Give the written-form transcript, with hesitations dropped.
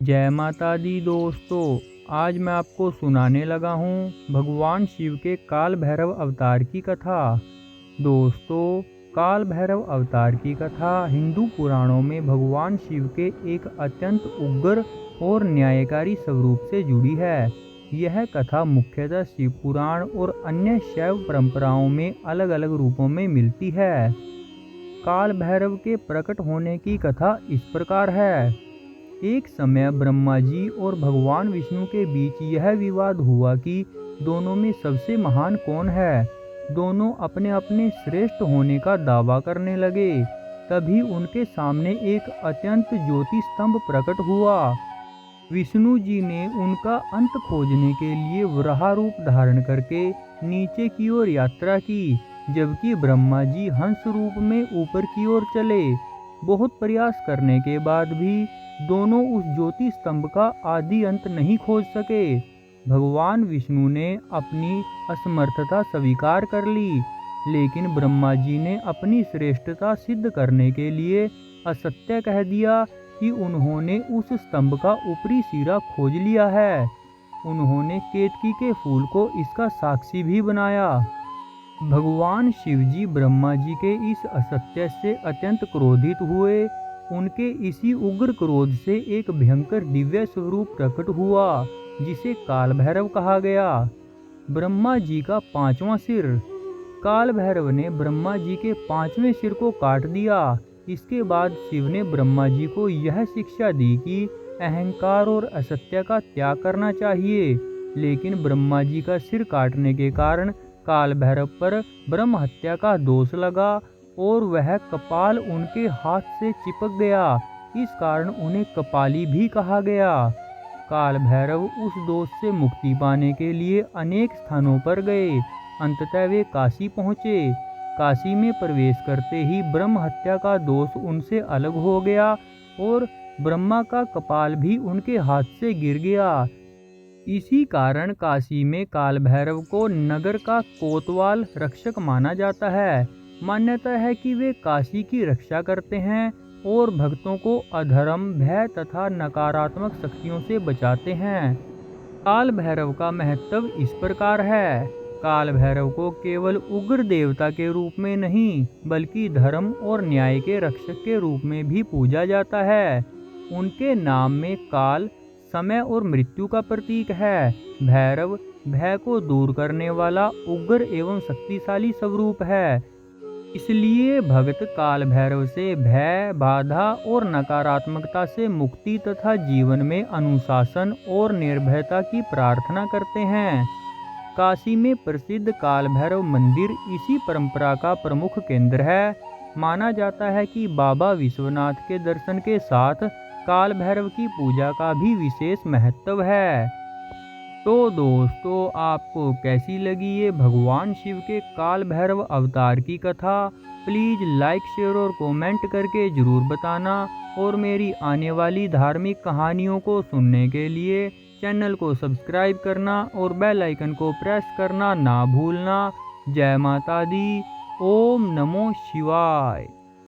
जय माता दी दोस्तों। आज मैं आपको सुनाने लगा हूँ भगवान शिव के काल भैरव अवतार की कथा। दोस्तों, काल भैरव अवतार की कथा हिंदू पुराणों में भगवान शिव के एक अत्यंत उग्र और न्यायकारी स्वरूप से जुड़ी है। यह कथा मुख्यतः शिव पुराण और अन्य शैव परंपराओं में अलग अलग रूपों में मिलती है। काल भैरव के प्रकट होने की कथा इस प्रकार है। एक समय ब्रह्मा जी और भगवान विष्णु के बीच यह विवाद हुआ कि दोनों में सबसे महान कौन है। दोनों अपने अपने श्रेष्ठ होने का दावा करने लगे। तभी उनके सामने एक अत्यंत ज्योति स्तंभ प्रकट हुआ। विष्णु जी ने उनका अंत खोजने के लिए वराह रूप धारण करके नीचे की ओर यात्रा की, जबकि ब्रह्मा जी हंस रूप में ऊपर की ओर चले। बहुत प्रयास करने के बाद भी दोनों उस ज्योति स्तंभ का आदि अंत नहीं खोज सके। भगवान विष्णु ने अपनी असमर्थता स्वीकार कर ली, लेकिन ब्रह्मा जी ने अपनी श्रेष्ठता सिद्ध करने के लिए असत्य कह दिया कि उन्होंने उस स्तंभ का ऊपरी सिरा खोज लिया है। उन्होंने केतकी के फूल को इसका साक्षी भी बनाया। भगवान शिवजी ब्रह्मा जी के इस असत्य से अत्यंत क्रोधित हुए। उनके इसी उग्र क्रोध से एक भयंकर दिव्य स्वरूप प्रकट हुआ, जिसे काल भैरव कहा गया। ब्रह्मा जी का पांचवा सिर। काल भैरव ने ब्रह्मा जी के पांचवें सिर को काट दिया। इसके बाद शिव ने ब्रह्मा जी को यह शिक्षा दी कि अहंकार और असत्य का त्याग करना चाहिए, लेकिन ब्रह्मा जी का सिर काटने के कारण काल भैरव पर ब्रह्म हत्या का दोष लगा और वह कपाल उनके हाथ से चिपक गया। इस कारण उन्हें कपाली भी कहा गया। काल भैरव उस दोष से मुक्ति पाने के लिए अनेक स्थानों पर गए। अंततः वे काशी पहुँचे। काशी में प्रवेश करते ही ब्रह्म हत्या का दोष उनसे अलग हो गया और ब्रह्मा का कपाल भी उनके हाथ से गिर गया। इसी कारण काशी में काल भैरव को नगर का कोतवाल रक्षक माना जाता है। मान्यता है कि वे काशी की रक्षा करते हैं और भक्तों को अधर्म, भय तथा नकारात्मक शक्तियों से बचाते हैं। काल भैरव का महत्व इस प्रकार है। काल भैरव को केवल उग्र देवता के रूप में नहीं, बल्कि धर्म और न्याय के रक्षक के रूप में भी पूजा जाता है। उनके नाम में काल, समय और मृत्यु का प्रतीक है। भैरव भय को दूर करने वाला उग्र एवं शक्तिशाली स्वरूप है। इसलिए भक्त काल भैरव से भय, बाधा और नकारात्मकता से मुक्ति तथा जीवन में अनुशासन और निर्भयता की प्रार्थना करते हैं। काशी में प्रसिद्ध काल भैरव मंदिर इसी परंपरा का प्रमुख केंद्र है। माना जाता है कि बाबा विश्वनाथ के दर्शन के साथ काल भैरव की पूजा का भी विशेष महत्व है। तो दोस्तों, आपको कैसी लगी ये भगवान शिव के काल भैरव अवतार की कथा? प्लीज़ लाइक, शेयर और कमेंट करके ज़रूर बताना। और मेरी आने वाली धार्मिक कहानियों को सुनने के लिए चैनल को सब्सक्राइब करना और बेल आइकन को प्रेस करना ना भूलना। जय माता दी। ओम नमो शिवाय।